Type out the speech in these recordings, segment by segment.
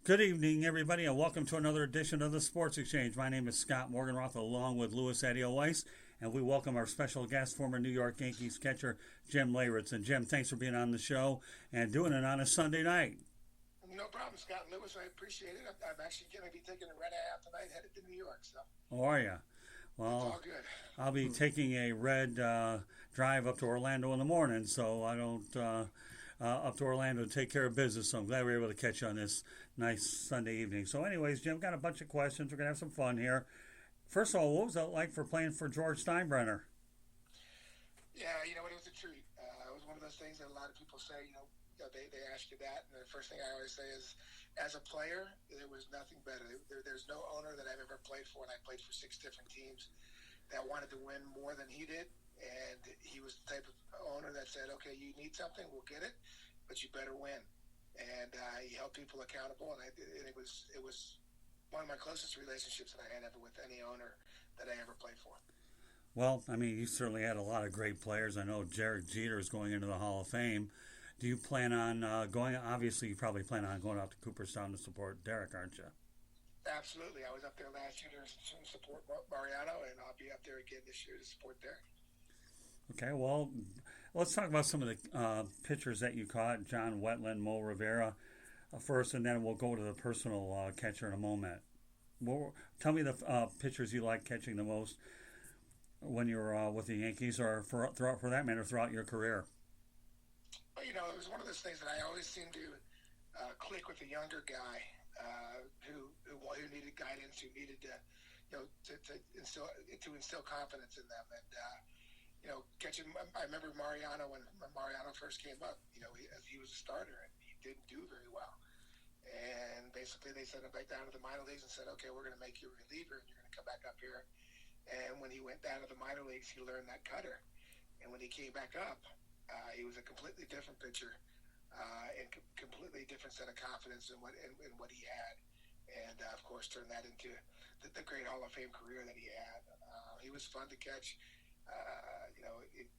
Good evening, everybody, and welcome to another edition of the Sports Exchange. My name is Scott Morganroth, along with Leyritz Epiosde, and we welcome our special guest, former New York Yankees catcher Jim Leyritz. And Jim, thanks for being on the show and doing it on a Sunday night. No problem, Scott and Lewis. I appreciate it. I'm actually going to be taking a red eye out tonight, headed to New York. So. How are you? Well, it's all good. I'll be taking a red drive up to Orlando in the morning, so I don't up to Orlando to take care of business. So I'm glad we were able to catch you on this nice Sunday evening. So, anyways, Jim, got a bunch of questions. We're gonna have some fun here. First of all, what was it like for playing for George Steinbrenner? Yeah, it was a treat. It was one of those things that a lot of people say. They ask you that, and the first thing I always say is, as a player, there was nothing better. There's no owner that I've ever played for, and I played for 6 different teams, that wanted to win more than he did. And he was the type of owner that said, okay, you need something, we'll get it, but you better win. And he held people accountable, and it was one of my closest relationships that I had ever with any owner that I ever played for. Well, I mean, you certainly had a lot of great players. I know Derek Jeter is going into the Hall of Fame. Do you plan on going? Obviously, you probably plan on going out to Cooperstown to support Derek, aren't you? Absolutely. I was up there last year to support Mariano, and I'll be up there again this year to support Derek. Okay, well, let's talk about some of the pitchers that you caught, John Wetland, Mo Rivera, first, and then we'll go to the personal catcher in a moment. Tell me the pitchers you like catching the most when you were with the Yankees, or for that matter, throughout your career. Well, it was one of those things that I always seemed to click with a younger guy who needed guidance, who needed to instill confidence in them, and catching. I remember Mariano when Mariano first came up. He was a starter and he didn't do very well. And basically, they sent him back down to the minor leagues and said, "Okay, we're going to make you a reliever, and you're going to come back up here." And when he went down to the minor leagues, he learned that cutter. And when he came back up, he was a completely different pitcher, and completely different set of confidence in what he had. And of course, turned that into the great Hall of Fame career that he had. He was fun to catch.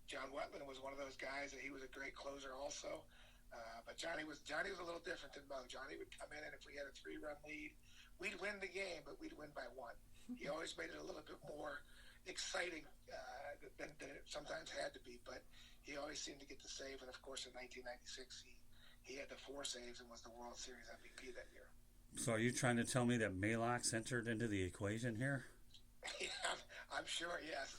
John Wetland was one of those guys that he was a great closer also. But Johnny was a little different than Mo. Johnny would come in, and if we had a 3-run lead, we'd win the game, but we'd win by 1. He always made it a little bit more exciting than it sometimes had to be. But he always seemed to get the save. And of course, in 1996, he had the 4 saves and was the World Series MVP that year. So are you trying to tell me that Maalox entered into the equation here? Yeah, I'm sure, yes.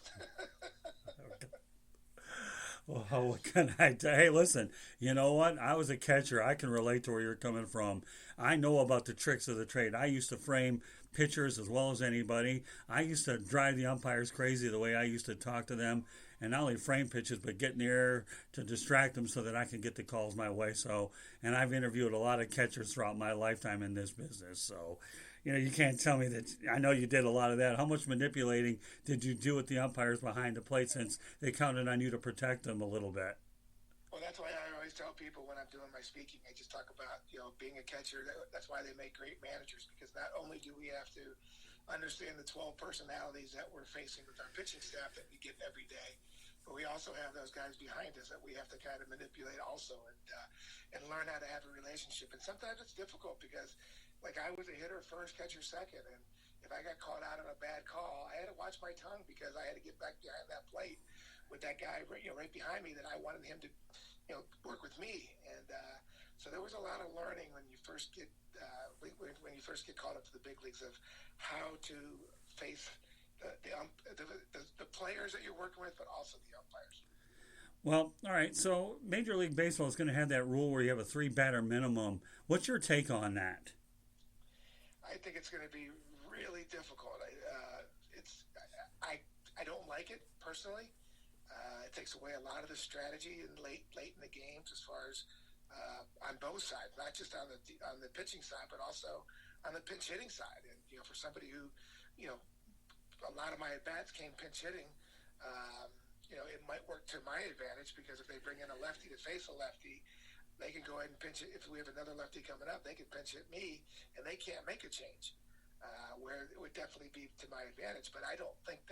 Well, what can I do? Hey, listen, you know what? I was a catcher. I can relate to where you're coming from. I know about the tricks of the trade. I used to frame pitchers as well as anybody. I used to drive the umpires crazy the way I used to talk to them, and not only frame pitches, but get in the air to distract them so that I can get the calls my way. So, and I've interviewed a lot of catchers throughout my lifetime in this business. So, you can't tell me that. I know you did a lot of that. How much manipulating did you do with the umpires behind the plate, since they counted on you to protect them a little bit? Well, that's why I always tell people when I'm doing my speaking, I just talk about, being a catcher. That's why they make great managers, because not only do we have to understand the 12 personalities that we're facing with our pitching staff that we get every day, but we also have those guys behind us that we have to kind of manipulate also, and learn how to have a relationship. And sometimes it's difficult because, like, I was a hitter first, catcher second, and if I got caught out on a bad call, I had to watch my tongue because I had to get back behind that plate with that guy right behind me that I wanted him to work with me. And so there was a lot of learning when you first get caught up to the big leagues of how to face the players that you're working with, but also the umpires. Well, all right. So Major League Baseball is going to have that rule where you have a 3-batter minimum. What's your take on that? I think it's going to be really difficult. I don't like it personally. It takes away a lot of the strategy in late in the games, as far as on both sides, not just on the pitching side, but also on the pinch hitting side. And for somebody who, a lot of my at bats came pinch hitting. It might work to my advantage, because if they bring in a lefty to face a lefty, they can go ahead and pinch it. If we have another lefty coming up, they can pinch hit me, and they can't make a change. Where it would definitely be to my advantage. But I don't like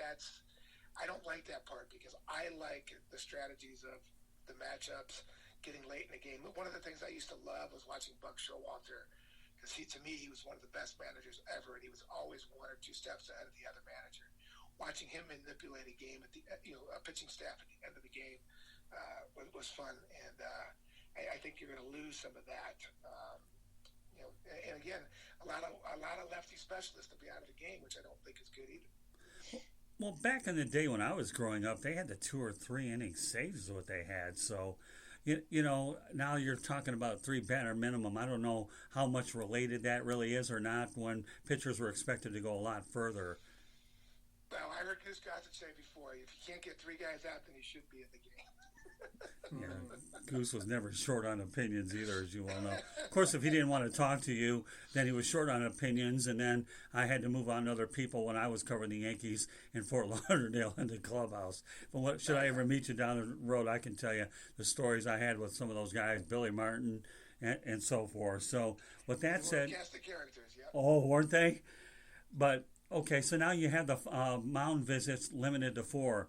that part, because I like the strategies of the matchups, getting late in the game. One of the things I used to love was watching Buck Showalter, because because to me, he was one of the best managers ever, and he was always one or two steps ahead of the other manager. Watching him manipulate a game at the a pitching staff at the end of the game was fun, and I think you're going to lose some of that. And again, a lot of lefty specialists to be out of the game, which I don't think is good either. Well, back in the day when I was growing up, they had the 2 or 3 inning saves is what they had. So, now you're talking about 3 batter minimum. I don't know how much related that really is or not when pitchers were expected to go a lot further. Well, I heard Goose Gossett say before, if you can't get 3 guys out, then you should be in the game. Yeah, Goose was never short on opinions either, as you well know. Of course, if he didn't want to talk to you, then he was short on opinions, and then I had to move on to other people when I was covering the Yankees in Fort Lauderdale in the clubhouse. But should I ever meet you down the road, I can tell you the stories I had with some of those guys, Billy Martin and so forth. So with that said, cast the characters, yeah. Oh, weren't they? But okay, so now you have the mound visits limited to 4.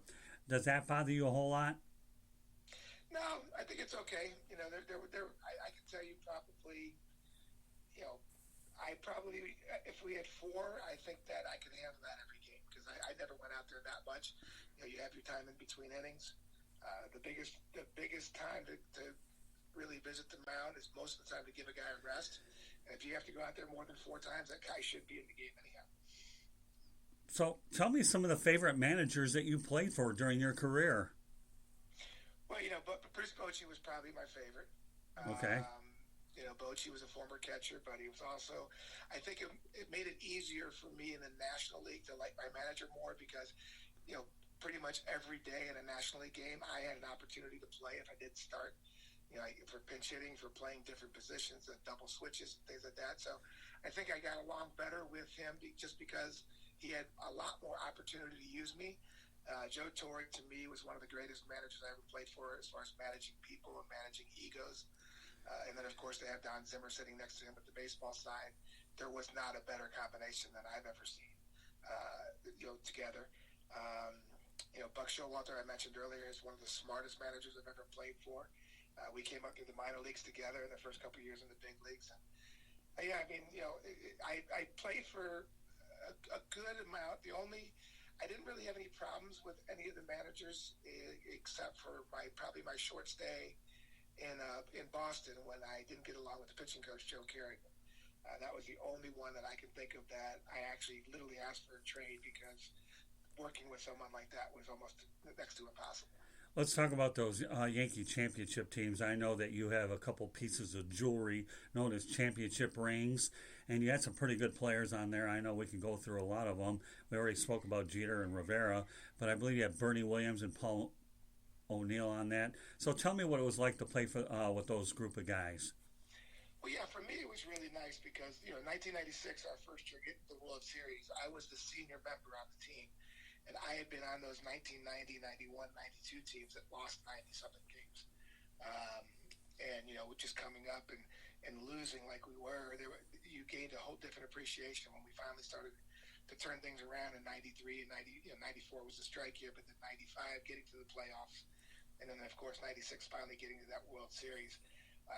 Does that bother you a whole lot? No, I think it's okay. I can tell you probably, if we had 4, I think that I could handle that every game because I never went out there that much. You have your time in between innings. The biggest time to really visit the mound is most of the time to give a guy a rest. And if you have to go out there more than 4 times, that guy should be in the game anyhow. So tell me some of the favorite managers that you played for during your career. Well, but Bruce Bochy was probably my favorite. Okay. Bochy was a former catcher, but he was also, I think it made it easier for me in the National League to like my manager more because, pretty much every day in a National League game, I had an opportunity to play if I didn't start, for pinch hitting, for playing different positions, double switches, things like that. So I think I got along better with him just because he had a lot more opportunity to use me. Joe Torre, to me, was one of the greatest managers I ever played for as far as managing people and managing egos. And then, of course, they have Don Zimmer sitting next to him at the baseball side. There was not a better combination than I've ever seen, together. Buck Showalter, I mentioned earlier, is one of the smartest managers I've ever played for. We came up through the minor leagues together in the first couple of years in the big leagues. And, I played for a good amount. I didn't really have any problems with any of the managers except for probably my short stay in Boston when I didn't get along with the pitching coach, Joe Kerrigan. That was the only one that I can think of that I actually literally asked for a trade because working with someone like that was almost next to impossible. Let's talk about those Yankee championship teams. I know that you have a couple pieces of jewelry known as championship rings, and you had some pretty good players on there. I know we can go through a lot of them. We already spoke about Jeter and Rivera, but I believe you have Bernie Williams and Paul O'Neill on that. So tell me what it was like to play for with those group of guys. Well, yeah, for me it was really nice because, 1996, our first year getting the World Series, I was the senior member on the team. And I had been on those 1990, 91, 92 teams that lost 90-something games. Just coming up and losing like we were, you gained a whole different appreciation when we finally started to turn things around in 93 and 94 was the strike year, but then 95 getting to the playoffs. And then, of course, 96 finally getting to that World Series.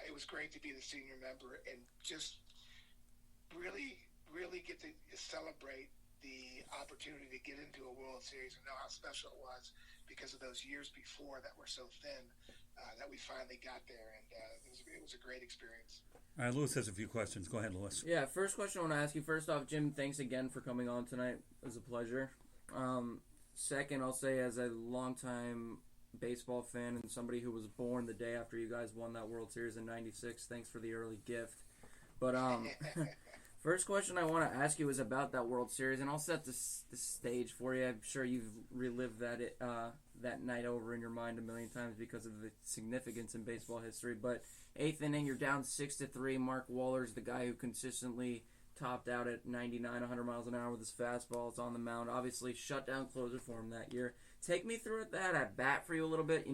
It was great to be the senior member and just really, really get to celebrate the opportunity to get into a World Series and know how special it was because of those years before that were so thin that we finally got there, and it was a great experience. All right, Lewis has a few questions. Go ahead, Lewis. Yeah, first question I want to ask you. First off, Jim, thanks again for coming on tonight. It was a pleasure. Second, I'll say as a longtime baseball fan and somebody who was born the day after you guys won that World Series in '96, thanks for the early gift. But first question I want to ask you is about that World Series, and I'll set the stage for you. I'm sure you've relived that night over in your mind a million times because of the significance in baseball history. But 8th inning, you're down 6-3. Mark Waller's the guy who consistently topped out at 99, 100 miles an hour with his fastball. It's on the mound. Obviously, shutdown closer for him that year. Take me through that at bat for you a little bit.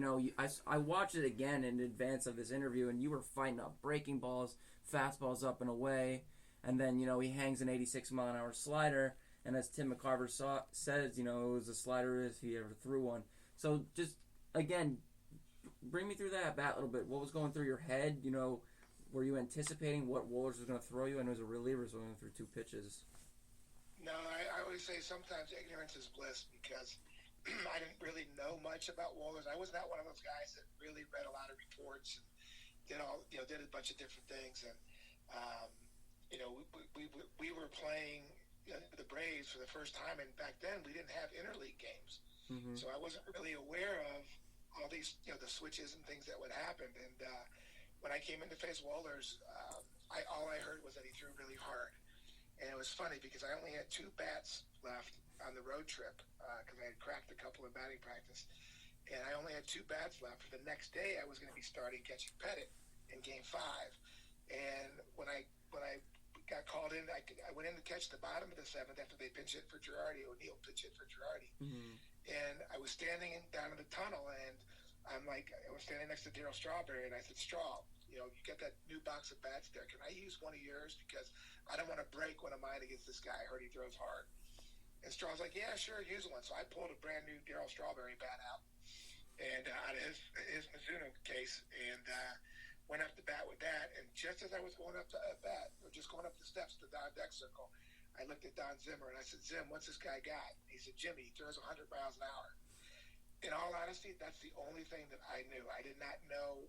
I watched it again in advance of this interview, and you were fighting up breaking balls, fastballs up and away. And then, he hangs an 86-mile-an-hour slider. And as Tim McCarver says, it was a slider if he ever threw one. So just, again, bring me through that at bat a little bit. What was going through your head? were you anticipating what Wohlers was going to throw you? And it was a reliever was going through 2 pitches. No, I always say sometimes ignorance is bliss because I didn't really know much about Wohlers. I was not one of those guys that really read a lot of reports and did a bunch of different things. And we were playing the Braves for the first time, and back then we didn't have interleague games, so I wasn't really aware of all these the switches and things that would happen. And when I came in to face Wohlers, all I heard was that he threw really hard, and it was funny because I only had 2 bats left on the road trip because I had cracked a couple in batting practice, and I only had 2 bats left. For the next day, I was going to be starting catching Pettit in Game 5, and when I got called in, I went in to catch the bottom of the 7th after they pinch hit for Girardi. O'Neill pinch hit for Girardi, and I was standing down in the tunnel, and I was standing next to Darryl Strawberry, and I said, Straw, you got that new box of bats there. Can I use one of yours? Because I don't want to break one of mine against this guy. I heard he throws hard. And Straw's like, yeah, sure, use one. So I pulled a brand new Darryl Strawberry bat out, and out of his Mizuno case, and went up to bat with that. And just as I was going up to bat, or just going up the steps to the Don deck circle, I looked at Don Zimmer and I said, Zim, what's this guy got? He said, Jimmy, he throws 100 miles an hour. In all honesty, that's the only thing that I knew. I did not know,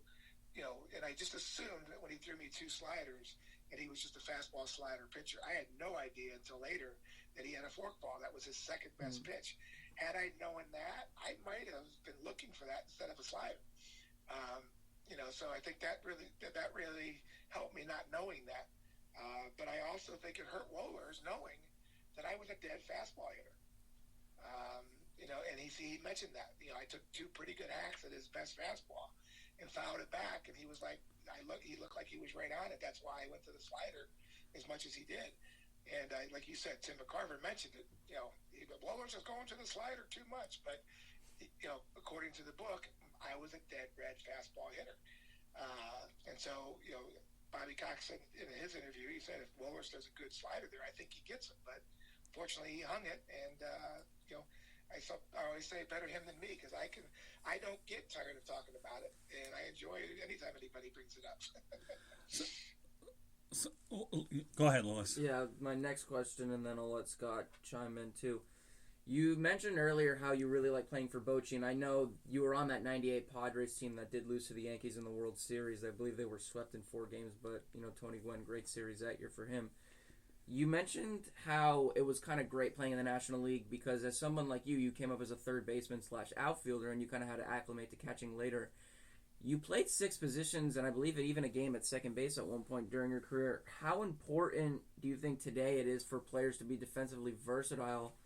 and I just assumed that when he threw me 2 sliders and he was just a fastball slider pitcher. I had no idea until later that he had a forkball. That was his second best pitch. Had I known that, I might have been looking for that instead of a slider. So I think that really helped me not knowing that. But I also think it hurt Wohlers knowing that I was a dead fastball hitter. And he mentioned that. I took 2 pretty good hacks at his best fastball and fouled it back, and he was like, he looked like he was right on it. That's why I went to the slider as much as he did. And like you said, Tim McCarver mentioned it. Wohlers is going to the slider too much, but according to the book, I was a dead red fastball hitter. And so, Bobby Cox said in his interview, he said if Wohlers does a good slider there, I think he gets it. But fortunately, he hung it, and I always say better him than me because I don't get tired of talking about it, and I enjoy it anytime anybody brings it up. Go ahead, Lewis. Yeah, my next question, and then I'll let Scott chime in too. You mentioned earlier how you really like playing for Bochy, and I know you were on that 98 Padres team that did lose to the Yankees in the World Series. I believe they were swept in 4 games, but, Tony Gwynn, great series that year for him. You mentioned how it was kind of great playing in the National League because as someone like you came up as a third baseman / outfielder, and you kind of had to acclimate to catching later. You played 6 positions, and I believe even a game at second base at one point during your career. How important do you think today it is for players to be defensively versatile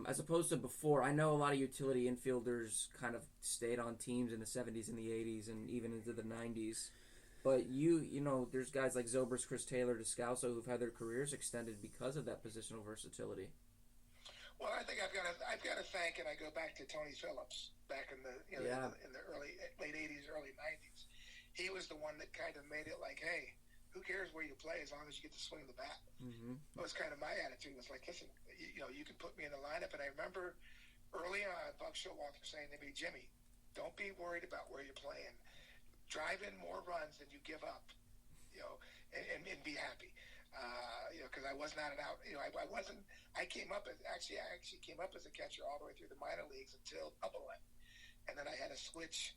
as opposed to before? I know a lot of utility infielders kind of stayed on teams in the 70s and the 80s and even into the 90s. But there's guys like Zobrist, Chris Taylor, Descalso who've had their careers extended because of that positional versatility. Well, I think I've got to thank, and I go back to Tony Phillips back in the in the late 80s, early 90s. He was the one that kind of made it like, hey, who cares where you play as long as you get to swing the bat? That was kind of my attitude. It was like, listen, you can put me in the lineup. And I remember early on, Buck Showalter saying to me, Jimmy, don't be worried about where you're playing. Drive in more runs than you give up, and be happy. Because I was not an out. I wasn't. I actually came up as a catcher all the way through the minor leagues until Double-A, and then I had to switch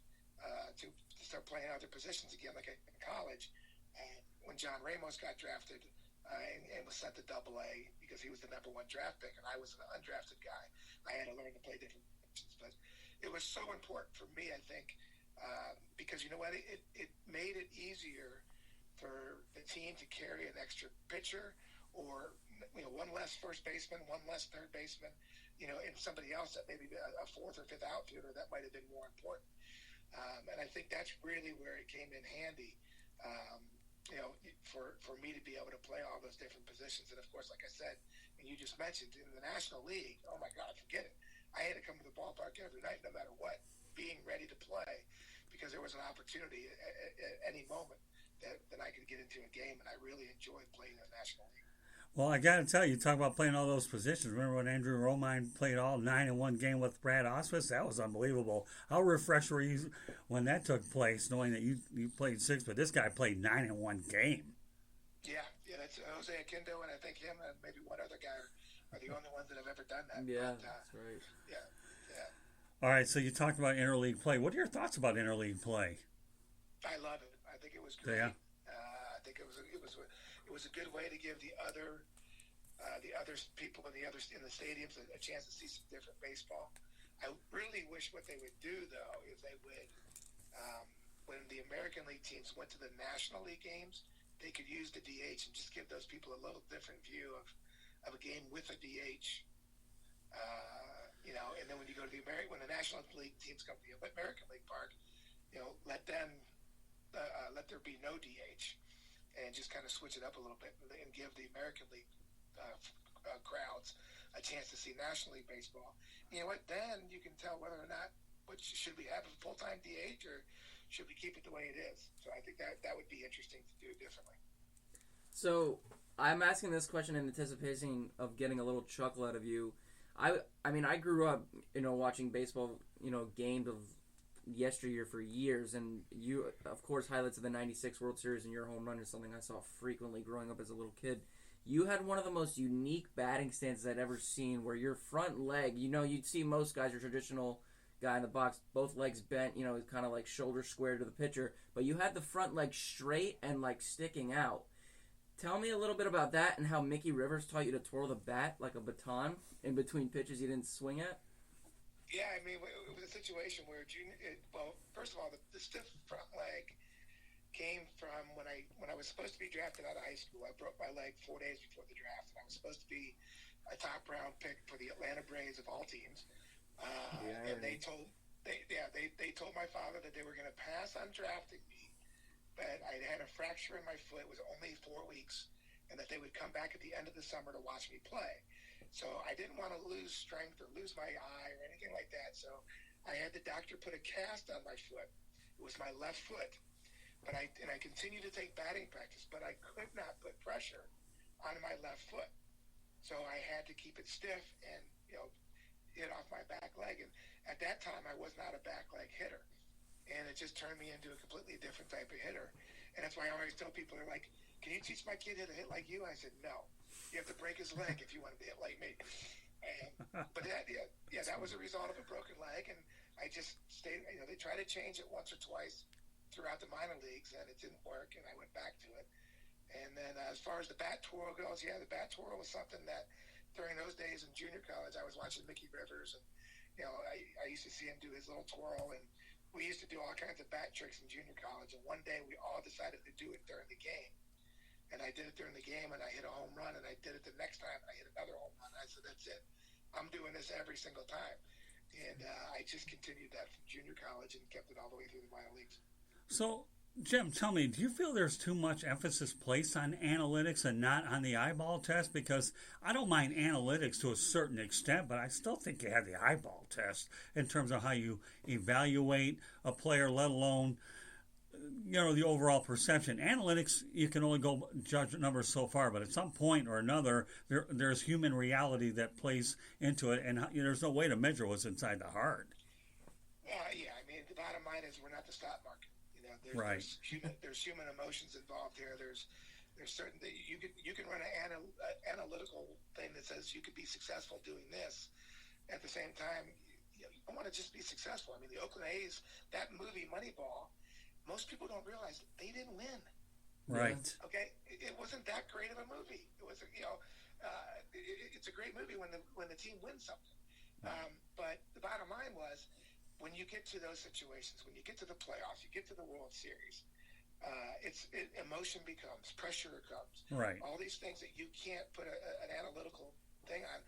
to start playing other positions again, like in college. And when John Ramos got drafted and was sent to Double-A because he was the #1 draft pick, and I was an undrafted guy, I had to learn to play different positions. But it was so important for me, I think, because you know what, it made it easier for the team to carry an extra pitcher or one less first baseman, one less third baseman, and somebody else that maybe a 4th or 5th outfielder that might have been more important. And I think that's really where it came in handy, for me to be able to play all those different positions. And of course, like I said, and you just mentioned in the National League, oh my God, forget it. I had to come to the ballpark every night, no matter what, being ready to play, because there was an opportunity at any moment that I could get into a game, and I really enjoyed playing in the National League. Well, I got to tell you, talk about playing all those positions. Remember when Andrew Romine played all 9 in one game with Brad Osmus? That was unbelievable. How refreshed were you when that took place, knowing that you played six, but this guy played 9 in one game? Yeah, yeah, that's Jose Akindo, and I think him and maybe one other guy are the only ones that have ever done that. Yeah, But, that's right. yeah, yeah. All right, so you talked about interleague play. What are your thoughts about interleague play? I love it. I think it was great. Yeah. I think it was a good way to give the other people in the stadiums a chance to see some different baseball. I really wish what they would do though is they would when the American League teams went to the National League games, they could use the DH and just give those people a little different view of a game with a DH. And then when you go to when the National League teams come to the American League Park, let there be no DH and just kind of switch it up a little bit and give the American League crowds a chance to see National League baseball. You know what? Then you can tell whether or not should we have a full-time DH or should we keep it the way it is. So I think that would be interesting to do differently. So I'm asking this question in anticipation of getting a little chuckle out of you. I mean, I grew up, watching baseball, games of yesteryear for years, and you, of course, highlights of the '96 World Series and your home run is something I saw frequently growing up as a little kid. You had one of the most unique batting stances I'd ever seen, where your front leg, you'd see most guys, your traditional guy in the box, both legs bent, kind of like shoulder square to the pitcher, but you had the front leg straight and like sticking out. Tell me a little bit about that and how Mickey Rivers taught you to twirl the bat like a baton in between pitches you didn't swing at. Yeah, I mean, it was a situation where first of all, the stiff front leg came from when I was supposed to be drafted out of high school. I broke my leg 4 days before the draft, and I was supposed to be a top round pick for the Atlanta Braves of all teams. And they told my father that they were going to pass on drafting me, but I had a fracture in my foot. It was only 4 weeks, and that they would come back at the end of the summer to watch me play. So I didn't want to lose strength or lose my eye or anything like that. So I had the doctor put a cast on my foot. It was my left foot. But I continued to take batting practice, but I could not put pressure on my left foot. So I had to keep it stiff and, hit off my back leg. And at that time, I was not a back leg hitter. And it just turned me into a completely different type of hitter. And that's why I always tell people, they're like, can you teach my kid how to hit like you? I said, no. You have to break his leg if you want him to hit like me. But that was a result of a broken leg. And I just stayed, they tried to change it once or twice throughout the minor leagues, and it didn't work, and I went back to it. And then as far as the bat twirl goes, the bat twirl was something that during those days in junior college, I was watching Mickey Rivers, and, I used to see him do his little twirl, and we used to do all kinds of bat tricks in junior college, and one day we all decided to do it during the game. And I did it during the game, and I hit a home run, and I did it the next time, and I hit another home run. I said, that's it. I'm doing this every single time. And I just continued that from junior college and kept it all the way through the minor leagues. So, Jim, tell me, do you feel there's too much emphasis placed on analytics and not on the eyeball test? Because I don't mind analytics to a certain extent, but I still think you have the eyeball test in terms of how you evaluate a player, let alone the overall perception. Analytics, you can only go judge numbers so far, but at some point or another, there's human reality that plays into it, and there's no way to measure what's inside the heart. Yeah, I mean, the bottom line is we're not the stock market. Right. There's human emotions involved here. There's certain things you can run an analytical thing that says you could be successful doing this. At the same time, you don't want to just be successful. I mean, the Oakland A's, that movie Moneyball, most people don't realize they didn't win. Right. Okay, it wasn't that great of a movie. It was, it's a great movie when the team wins something. But the bottom line was, when you get to those situations, when you get to the playoffs, you get to the World Series, emotion becomes, pressure comes. Right. All these things that you can't put an analytical thing on.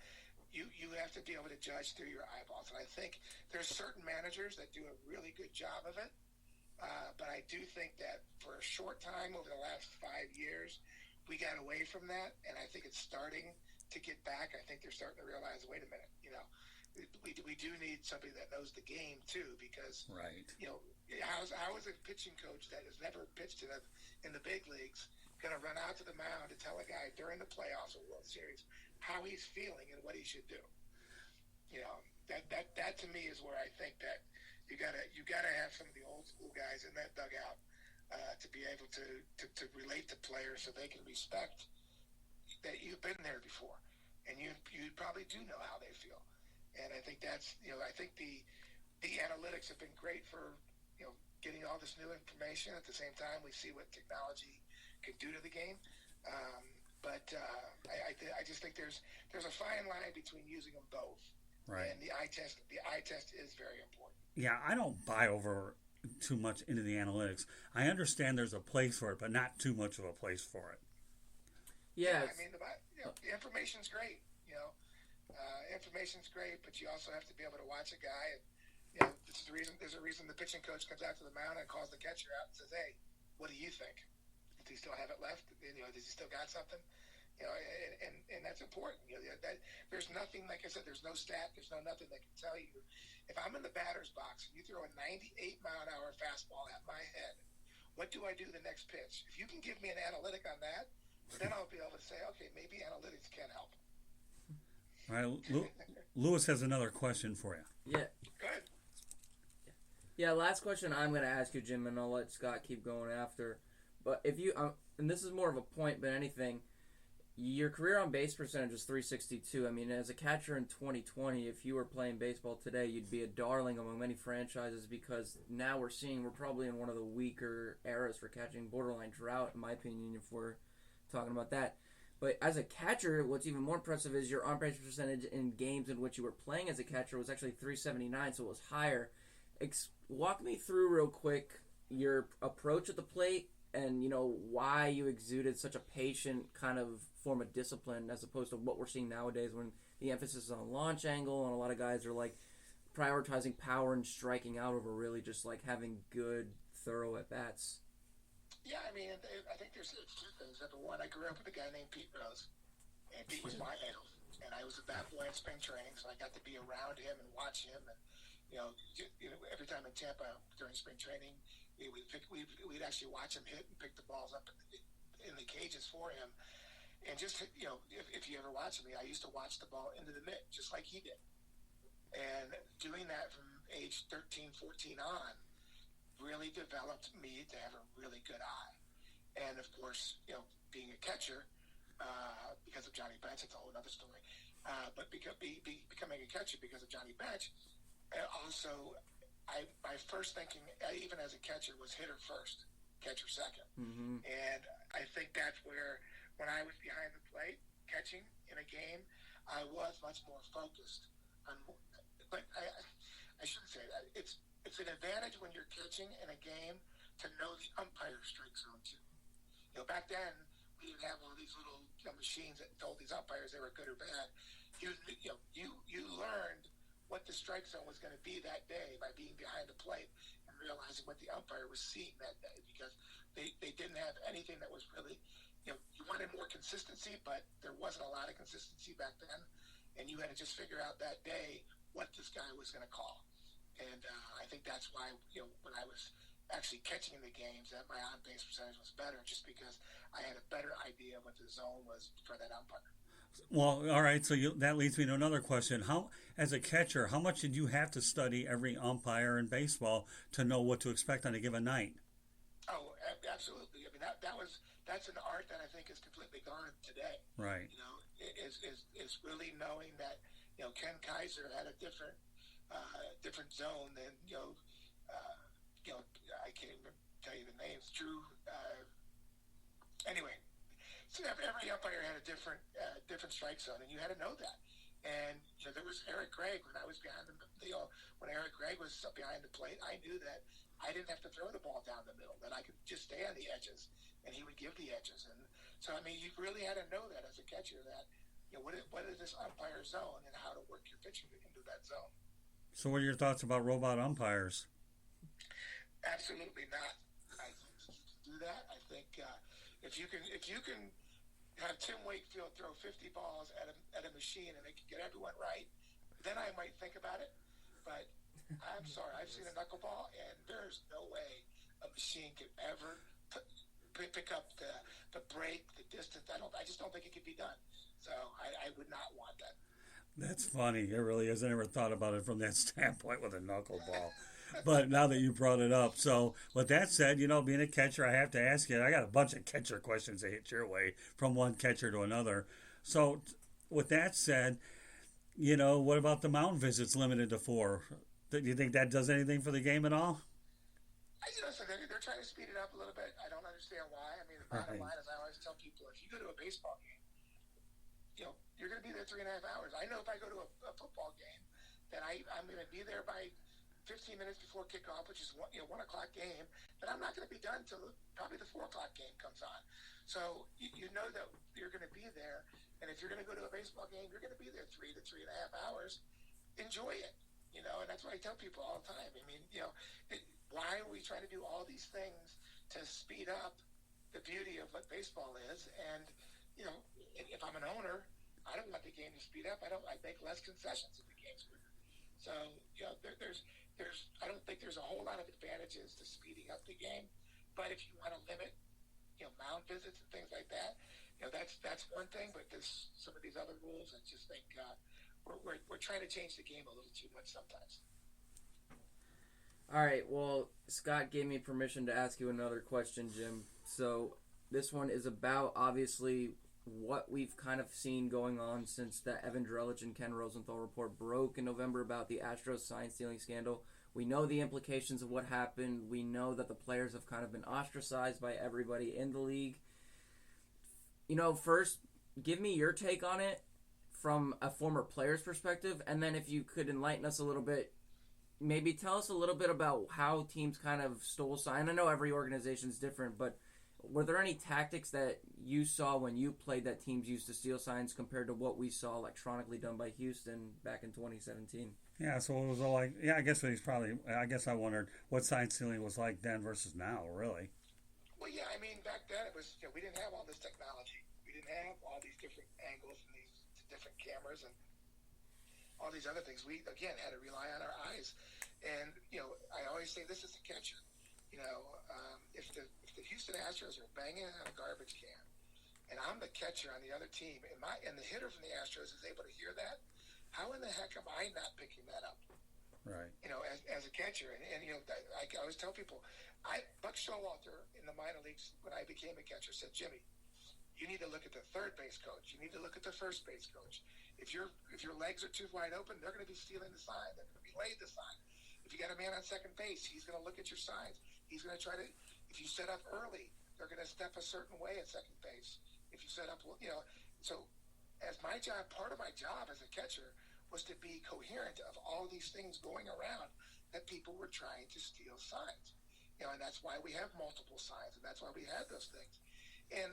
You have to be able to judge through your eyeballs. And I think there's certain managers that do a really good job of it. But I do think that for a short time over the last 5 years, we got away from that. And I think it's starting to get back. I think they're starting to realize, wait a minute, we do need somebody that knows the game too, because right. How is a pitching coach that has never pitched in the big leagues going to run out to the mound to tell a guy during the playoffs or World Series how he's feeling and what he should do. You know, that to me is where I think that you gotta have some of the old school guys in that dugout to be able to relate to players so they can respect that you've been there before and you probably do know how they feel. And I think that's, you know, I think the analytics have been great for, you know, getting all this new information. At the same time, we see what technology can do to the game. I just think there's a fine line between using them both. Right. And the eye test is very important. Yeah, I don't buy over too much into the analytics. I understand there's a place for it, but not too much of a place for it. Yeah, I mean, the information's great. You know, information's great, but you also have to be able to watch a guy. And, you know, there's a reason the pitching coach comes out to the mound and calls the catcher out and says, "Hey, what do you think? Does he still have it left? You know, does he still got something?" You know, and that's important. You know, that there's nothing, like I said, there's no stat, there's no nothing that can tell you. If I'm in the batter's box and you throw a 98-mile-an-hour fastball at my head, what do I do the next pitch? If you can give me an analytic on that, then I'll be able to say, okay, maybe analytics can help. All right, Lewis has another question for you. Yeah. Good. Yeah, last question I'm going to ask you, Jim, and I'll let Scott keep going after. But if you, and this is more of a point than anything, your career on base percentage is .362. I mean, as a catcher in 2020, if you were playing baseball today, you'd be a darling among many franchises because now we're probably in one of the weaker eras for catching, borderline drought, in my opinion, if we're talking about that. But as a catcher, what's even more impressive is your on-base percentage in games in which you were playing as a catcher was actually .379, so it was higher. Walk me through real quick your approach at the plate and, you know, why you exuded such a patient kind of form of discipline as opposed to what we're seeing nowadays when the emphasis is on launch angle and a lot of guys are, like, prioritizing power and striking out over really just, like, having good, thorough at-bats. Yeah, I mean, I think there's two things. Number one, I grew up with a guy named Pete Rose, and Pete was my idol. And I was a bat boy in spring training, so I got to be around him and watch him. And, you know every time in Tampa during spring training, we'd actually watch him hit and pick the balls up in the cages for him. And just, you know, if you ever watch me, I used to watch the ball into the mitt, just like he did. And doing that from age 13, 14 on really developed me to have a really good eye. And, of course, you know, being a catcher, because of Johnny Bench, it's a whole other story. But becoming a catcher because of Johnny Bench, also, my first thinking, even as a catcher, was hitter first, catcher second. Mm-hmm. And I think that's where, when I was behind the plate catching in a game, I was much more focused on. But I shouldn't say that. It's an advantage when you're catching in a game to know the umpire strike zone too. You know, back then we didn't have all these little machines that told these umpires they were good or bad. You learned what the strike zone was going to be that day by being behind the plate and realizing what the umpire was seeing that day, because they didn't have anything that was really, you know, you wanted more consistency, but there wasn't a lot of consistency back then, and you had to just figure out that day what this guy was going to call. And I think that's why, you know, when I was actually catching in the games, that my on-base percentage was better, just because I had a better idea of what the zone was for that umpire. Well, all right, so that leads me to another question. As a catcher, how much did you have to study every umpire in baseball to know what to expect on a given night? Oh, absolutely. I mean, that's an art that I think is completely gone today. Right. You know, is really knowing that, you know, Ken Kaiser had a different zone than, I can't even tell you the names. Drew. Anyway. So every umpire had a different strike zone, and you had to know that. And, you know, there was Eric Gregg when I was behind when Eric Gregg was up behind the plate. I knew that I didn't have to throw the ball down the middle; that I could just stay on the edges, and he would give the edges. And so, I mean, you really had to know that as a catcher, that, you know, what is this umpire zone and how to work your pitching into that zone. So, what are your thoughts about robot umpires? Absolutely not. I think you can do that. I think if you can have Tim Wakefield throw 50 balls at a machine and they can get everyone right, then I might think about it. But I'm sorry, I've seen a knuckleball, and there's no way a machine could ever pick up the break, the distance. I just don't think it could be done. So I would not want that. That's funny. It really is. I never thought about it from that standpoint with a knuckleball. But now that you brought it up, so with that said, being a catcher, I have to ask you. I got a bunch of catcher questions that hit your way from one catcher to another. So, with that said, what about the mound visits limited to 4? Do you think that does anything for the game at all? So they're trying to speed it up a little bit. I don't understand why. I mean, the bottom line is I always tell people, if you go to a baseball game, you're going to be there 3.5 hours. I know if I go to a football game, that I'm going to be there by 15 minutes before kickoff, which is 1 o'clock game, but I'm not going to be done until probably the 4 o'clock game comes on. So you know that you're going to be there, and if you're going to go to a baseball game, you're going to be there 3 to 3.5 hours. Enjoy it, and that's what I tell people all the time. I mean, why are we trying to do all these things to speed up the beauty of what baseball is? And if I'm an owner, I don't want the game to speed up. I make less concessions if the game's quicker. So there's I don't think there's a whole lot of advantages to speeding up the game. But if you want to limit mound visits and things like that, that's one thing. But there's some of these other rules. I just think we're trying to change the game a little too much sometimes. All right. Well, Scott gave me permission to ask you another question, Jim. So this one is about obviously what we've kind of seen going on since the Evan Drellich and Ken Rosenthal report broke in November about the Astros sign stealing scandal. We know the implications of what happened. We know that the players have kind of been ostracized by everybody in the league. First, give me your take on it from a former player's perspective, and then if you could enlighten us a little bit, maybe tell us a little bit about how teams kind of stole signs. I know every organization is different, but were there any tactics that you saw when you played that teams used to steal signs compared to what we saw electronically done by Houston back in 2017? Yeah, so it was like, I guess I wondered what sign stealing was like then versus now, really. Well, yeah, I mean, back then it was, we didn't have all this technology. We didn't have all these different angles and these different cameras and all these other things. We, again, had to rely on our eyes. And, I always say this is the catcher. If the Houston Astros are banging on a garbage can, and I'm the catcher on the other team, and the hitter from the Astros is able to hear that, how in the heck am I not picking that up? Right. As a catcher, and I always tell people, Buck Showalter in the minor leagues when I became a catcher said, Jimmy, you need to look at the third base coach. You need to look at the first base coach. If your legs are too wide open, they're going to be stealing the sign. They're going to be laid the sign. If you got a man on second base, he's going to look at your signs. He's going to try to. If you set up early, they're going to step a certain way at second base. If you set up, so as my job, part of my job as a catcher was to be coherent of all these things going around that people were trying to steal signs. And that's why we have multiple signs, and that's why we had those things. And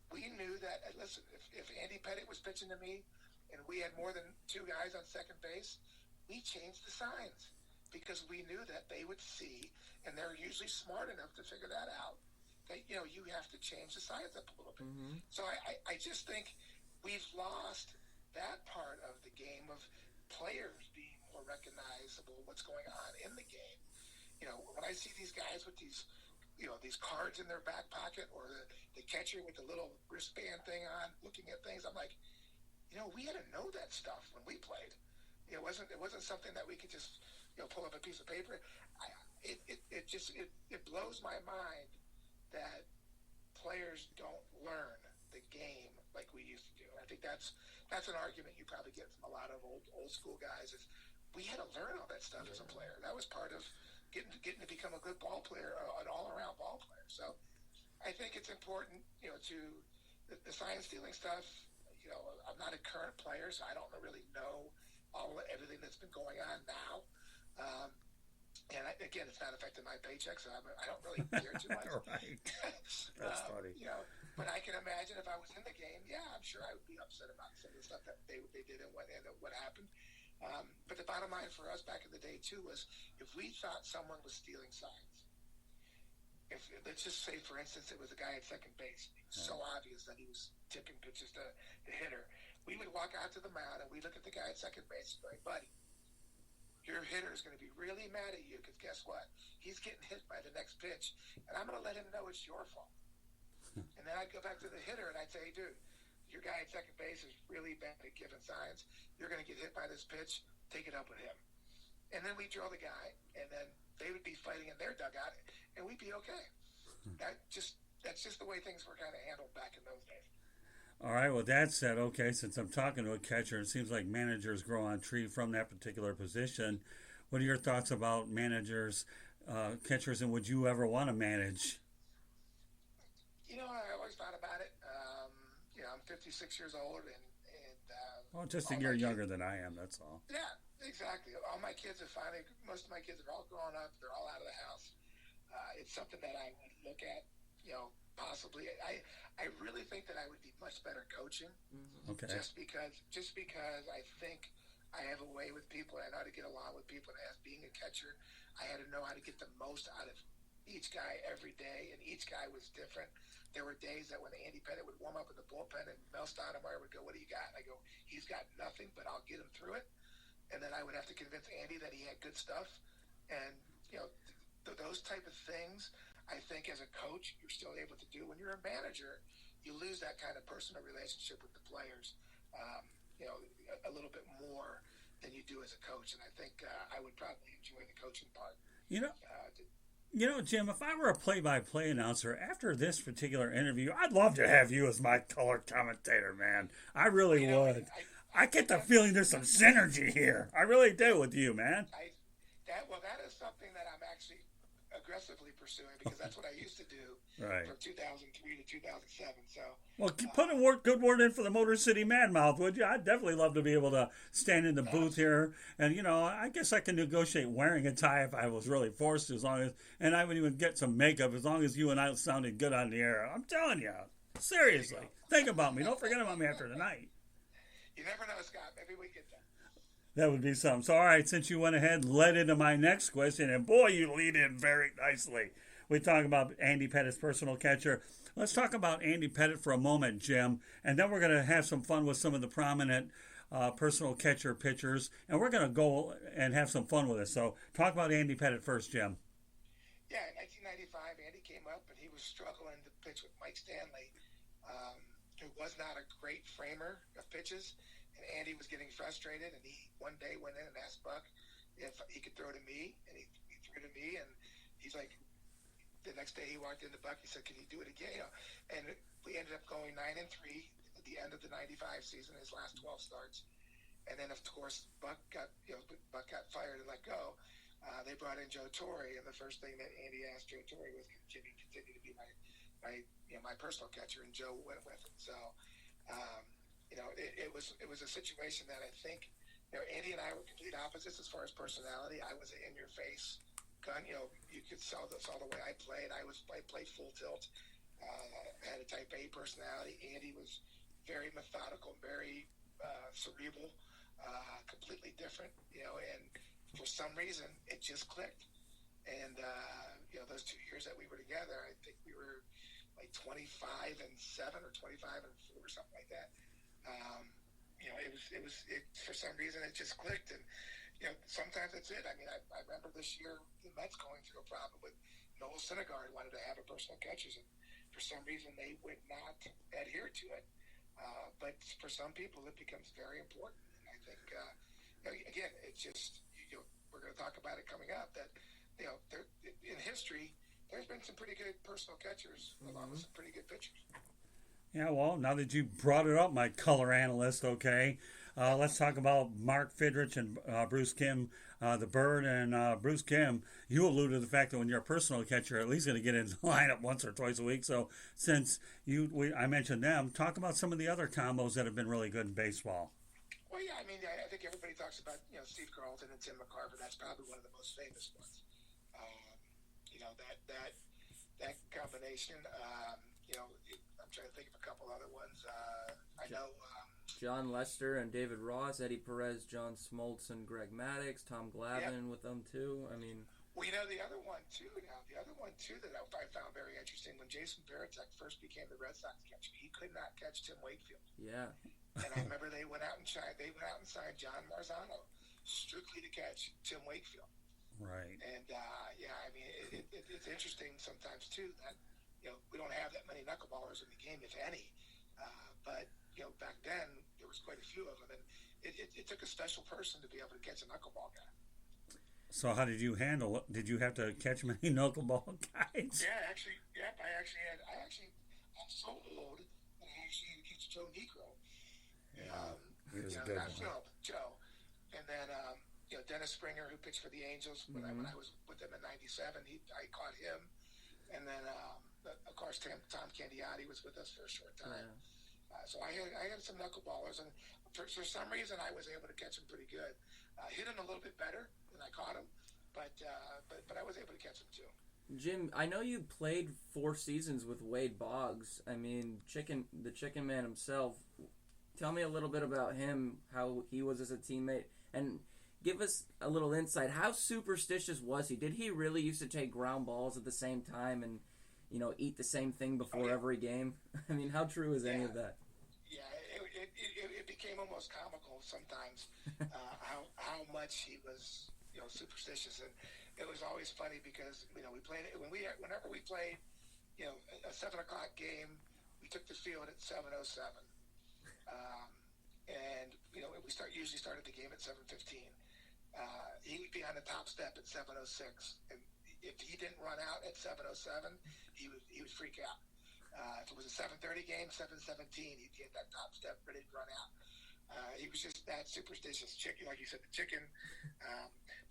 we knew that, listen, if Andy Pettitte was pitching to me and we had more than 2 guys on second base, we changed the signs because we knew that they would see, and they're usually smart enough to figure that out, that, you have to change the signs up a little bit. Mm-hmm. So I just think we've lost that part of the game of players being more recognizable, what's going on in the game. When I see these guys with these cards in their back pocket, or the catcher with the little wristband thing on, looking at things, I'm like, we had to know that stuff when we played. It wasn't something that we could just pull up a piece of paper. It blows my mind that players don't learn the game like we used to do. I think that's an argument you probably get from a lot of old school guys. Is we had to learn all that stuff as a player. That was part of getting to become a good ball player, an all-around ball player. So I think it's important, to the sign stealing stuff. I'm not a current player, so I don't really know everything that's been going on now. And again, it's not affecting my paycheck, so I don't really care too much. Right. That's funny. But I can imagine if I was in the game, I'm sure I would be upset about some of the stuff that they did and what happened. But the bottom line for us back in the day, too, was if we thought someone was stealing signs, let's just say, for instance, it was a guy at second base. It was so obvious that he was tipping pitches to the hitter. We would walk out to the mound, and we'd look at the guy at second base and go, hey, buddy, your hitter is going to be really mad at you because guess what? He's getting hit by the next pitch, and I'm going to let him know it's your fault. And then I'd go back to the hitter and I'd say, hey, dude, your guy at second base is really bad at giving signs. You're going to get hit by this pitch. Take it up with him. And then we'd drill the guy, and then they would be fighting in their dugout, and we'd be okay. That's just the way things were kind of handled back in those days. All right, well, that said, okay, since I'm talking to a catcher, it seems like managers grow on tree from that particular position. What are your thoughts about managers, catchers, and would you ever want to manage? I always thought about it. I'm 56 years old, and well, just a year younger than I am, that's all. Yeah, exactly. All my kids are most of my kids are all grown up. They're all out of the house. It's something that I would look at, possibly. I really think that I would be much better coaching. Okay. Just because I think I have a way with people, and I know how to get along with people. And as being a catcher, I had to know how to get the most out of each guy every day, and each guy was different. There were days that when Andy Pettitte would warm up in the bullpen and Mel Stoudemire would go, what do you got? And I go, he's got nothing, but I'll get him through it. And then I would have to convince Andy that he had good stuff. And, those type of things, I think as a coach, you're still able to do. When you're a manager, you lose that kind of personal relationship with the players, a little bit more than you do as a coach. And I think I would probably enjoy the coaching part. Jim, if I were a play-by-play announcer, after this particular interview, I'd love to have you as my color commentator, man. I really would. I get the feeling there's some synergy here. I really do with you, man. That is something that I'm actually aggressively pursuing because that's what I used to do from 2003 to 2007. So, well, put a good word in for the Motor City Madmouth, would you? I'd definitely love to be able to stand in the booth here, and I guess I can negotiate wearing a tie if I was really forced, and I would even get some makeup as long as you and I sounded good on the air. I'm telling you, seriously, think about me. Don't forget about me after tonight. You never know, Scott. Maybe we get that. That would be something. So, all right, since you went ahead and led into my next question, and boy, you lead in very nicely. We talk about Andy Pettitte's personal catcher. Let's talk about Andy Pettitte for a moment, Jim, and then we're going to have some fun with some of the prominent personal catcher pitchers, and we're going to go and have some fun with it. So, talk about Andy Pettitte first, Jim. Yeah, in 1995, Andy came up, and he was struggling to pitch with Mike Stanley, who was not a great framer of pitches. And Andy was getting frustrated, and he one day went in and asked Buck if he could throw to me, and he threw to me, and he's like, the next day he walked into Buck, he said, can you do it again? And we ended up going 9-3 at the end of the 95 season, his last 12 starts. And then, of course, Buck got fired and let go. They brought in Joe Torre, and the first thing that Andy asked Joe Torre was, can Jimmy continue to be my personal catcher? And Joe went with it. So, it was a situation that I think, Andy and I were complete opposites as far as personality. I was an in-your-face gun. You saw the way I played. I played full tilt. Had a type A personality. Andy was very methodical, very cerebral, completely different. And for some reason, it just clicked. And those 2 years that we were together, I think we were like 25-7 or 25-4 or something like that. It was for some reason it just clicked, and sometimes that's it. I mean, I remember this year the Mets going through a problem with Noel Syndergaard wanted to have a personal catchers, and for some reason they would not adhere to it. But for some people, it becomes very important. And I think again, it's just we're going to talk about it coming up that in history there's been some pretty good personal catchers along with some pretty good pitchers. Yeah, well, now that you brought it up, my color analyst, okay, let's talk about Mark Fidrich and Bruce Kim, the Bird, and Bruce Kim. You alluded to the fact that when you're a personal catcher, at least going to get into the lineup once or twice a week. So since I mentioned them, talk about some of the other combos that have been really good in baseball. Well, yeah, I mean, I think everybody talks about Steve Carlton and Tim McCarver. That's probably one of the most famous ones. That combination. I'm trying to think of a couple other ones. I know John Lester and David Ross, Eddie Perez, John Smoltz and Greg Maddux, Tom Glavine with them too. I mean, well, the other one too that I found very interesting, when Jason Varitek first became the Red Sox catcher, he could not catch Tim Wakefield. Yeah. And I remember they went out and signed John Marzano strictly to catch Tim Wakefield. Right. And I mean, it's interesting sometimes too that we don't have that many knuckleballers in the game, if any. But back then there was quite a few of them, and it took a special person to be able to catch a knuckleball guy. So how did you handle it? Did you have to catch many knuckleball guys? Yeah, actually, yep. I'm so old that I actually had to catch Joe Negro. He was a good not one. Phil, Joe. And then Dennis Springer, who pitched for the Angels when I was with them in '97, I caught him. And then of course Tom Candiotti was with us for a short time. So I had some knuckleballers, and for some reason I was able to catch them pretty good. Hit them a little bit better than I caught them, but I was able to catch them too. Jim, I know you played 4 seasons with Wade Boggs. I mean, the Chicken Man himself. Tell me a little bit about him, how he was as a teammate, and give us a little insight. How superstitious was he? Did he really used to take ground balls at the same time and, eat the same thing before every game? I mean, how true is any of that? Yeah, it became almost comical sometimes how much he was superstitious, and it was always funny because we played whenever we played a 7 o'clock game, we took the field at 7:07, and usually started the game at 7:15. He would be on the top step at 7:06, and if he didn't run out at 7:07, he would freak out. If it was a 7:30 game, 7:17, he'd get that top step ready to run out. He was just that superstitious. Chicken, like you said, the chicken.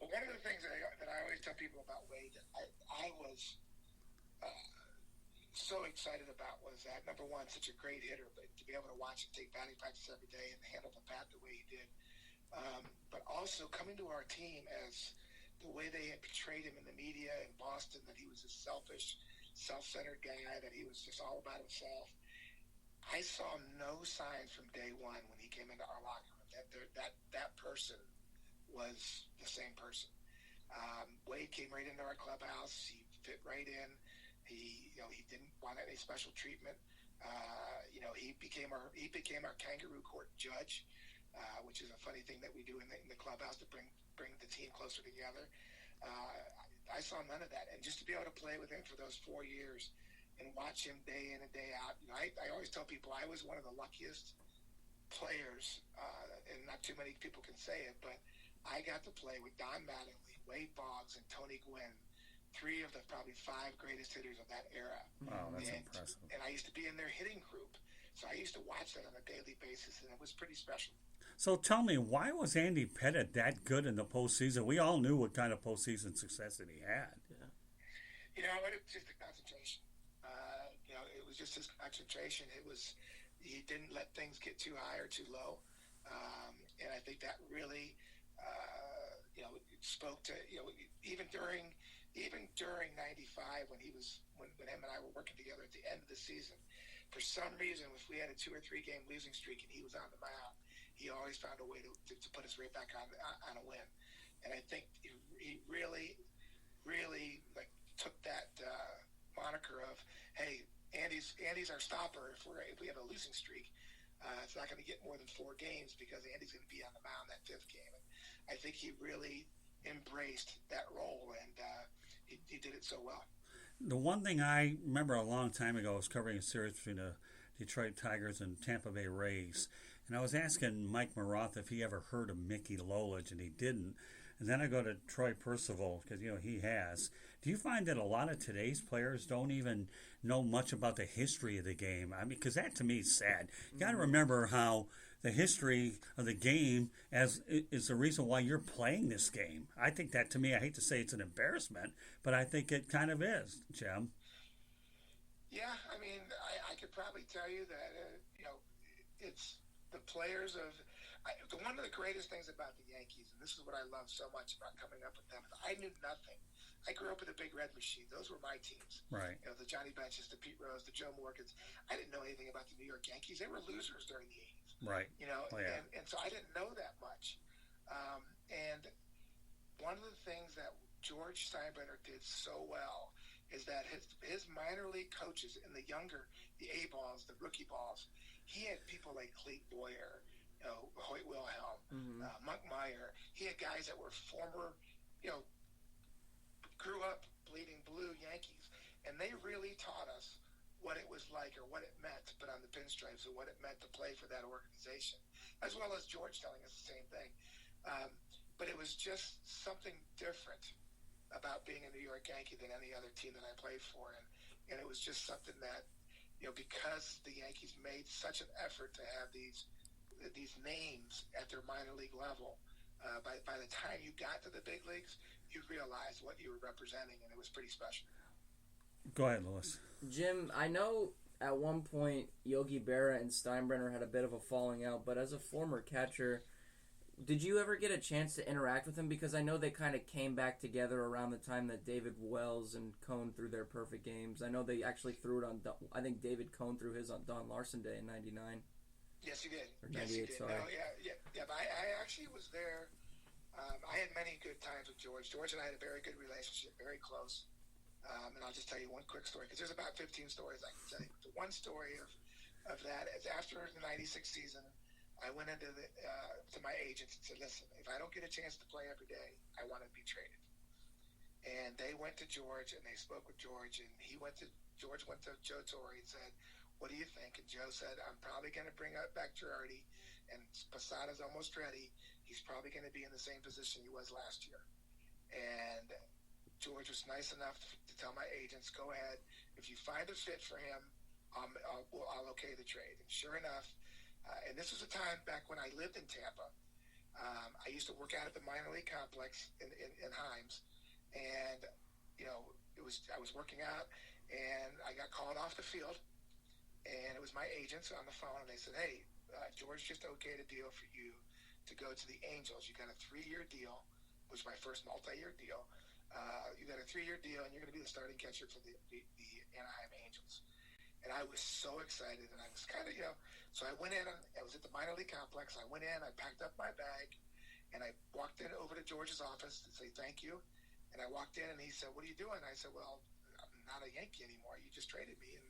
But one of the things that I always tell people about Wade, I was so excited about was that, number one, such a great hitter, but to be able to watch him take batting practice every day and handle the bat the way he did. But also coming to our team as the way they had portrayed him in the media in Boston, that he was a selfish, self-centered guy, that he was just all about himself. I saw no signs from day one when he came into our locker room that person was the same person. Wade came right into our clubhouse. He fit right in. He didn't want any special treatment. He became our kangaroo court judge, which is a funny thing that we do in the clubhouse to bring the team closer together. I saw none of that, and just to be able to play with him for those 4 years and watch him day in and day out. I always tell people I was one of the luckiest players, and not too many people can say it, but I got to play with Don Mattingly, Wade Boggs, and Tony Gwynn, 3 of the probably 5 greatest hitters of that era. Wow, that's impressive. And I used to be in their hitting group, so I used to watch that on a daily basis, and it was pretty special. So tell me, why was Andy Pettitte that good in the postseason? We all knew what kind of postseason success that he had. Yeah. It was just the concentration. It was just his concentration. He didn't let things get too high or too low, and I think that really, spoke to even during '95 when him and I were working together at the end of the season. For some reason, if we had a 2 or 3 game losing streak and he was on the mound, he always found a way to put us right back on a win. And I think he really, really took that moniker of, hey, Andy's our stopper. If we have a losing streak, it's not going to get more than 4 games because Andy's going to be on the mound that 5th game. And I think he really embraced that role, and he did it so well. The one thing I remember a long time ago was covering a series between the Detroit Tigers and Tampa Bay Rays. And I was asking Mike Maroth if he ever heard of Mickey Lolich, and he didn't. And then I go to Troy Percival, because, he has. Do you find that a lot of today's players don't even know much about the history of the game? I mean, because that to me is sad. You got to remember how the history of the game is the reason why you're playing this game. I think that, to me, I hate to say it's an embarrassment, but I think it kind of is, Jim. Yeah, I mean, I could probably tell you that, it's the players of one of the greatest things about the Yankees, and this is what I love so much about coming up with them, I knew nothing. I grew up with a Big Red Machine. Those were my teams. Right. The Johnny Benches, the Pete Rose, the Joe Morgans. I didn't know anything about the New York Yankees. They were losers during the 80s. Right. And so I didn't know that much. And one of the things that George Steinbrenner did so well is that his minor league coaches in the A-balls, the rookie balls, he had people like Clete Boyer, Hoyt Wilhelm, Monk Meyer. He had guys that were former, grew up bleeding blue Yankees, and they really taught us what it was like or what it meant to put on the pinstripes or what it meant to play for that organization, as well as George telling us the same thing. But it was just something different about being a New York Yankee than any other team that I played for. And it was just something that, because the Yankees made such an effort to have these names at their minor league level, by the time you got to the big leagues, you realized what you were representing, and it was pretty special. Go ahead, Lewis. Jim, I know at one point Yogi Berra and Steinbrenner had a bit of a falling out, but as a former catcher, did you ever get a chance to interact with him? Because I know they kind of came back together around the time that David Wells and Cone threw their perfect games. I know they actually threw it on, I think David Cone threw his on Don Larson Day in 99. Yes, he did. Or 98, sorry. No, yeah. But I actually was there. I had many good times with George. George and I had a very good relationship, very close. And I'll just tell you one quick story, because there's about 15 stories I can tell you. The one story of that is after the 96 season, I went into to my agents and said, listen, if I don't get a chance to play every day, I want to be traded. And they went to George, and they spoke with George, and George went to Joe Torre and said, what do you think? And Joe said, I'm probably going to bring back Girardi, and Posada's almost ready. He's probably going to be in the same position he was last year. And George was nice enough to tell my agents, go ahead. If you find a fit for him, I'll okay the trade. And sure enough, and this was a time back when I lived in Tampa. I used to work out at the minor league complex in Himes. And, I was working out, and I got called off the field. And it was my agents on the phone, and they said, hey, George just okayed a deal for you to go to the Angels. You got a 3-year deal, which was my first multi-year deal. You got a 3-year deal, and you're going to be the starting catcher for the Anaheim Angels. And I was so excited, and I was kind of, so I went in. I was at the minor league complex. I went in. I packed up my bag, and I walked in over to George's office to say thank you. And I walked in, and he said, what are you doing? I said, well, I'm not a Yankee anymore. You just traded me, and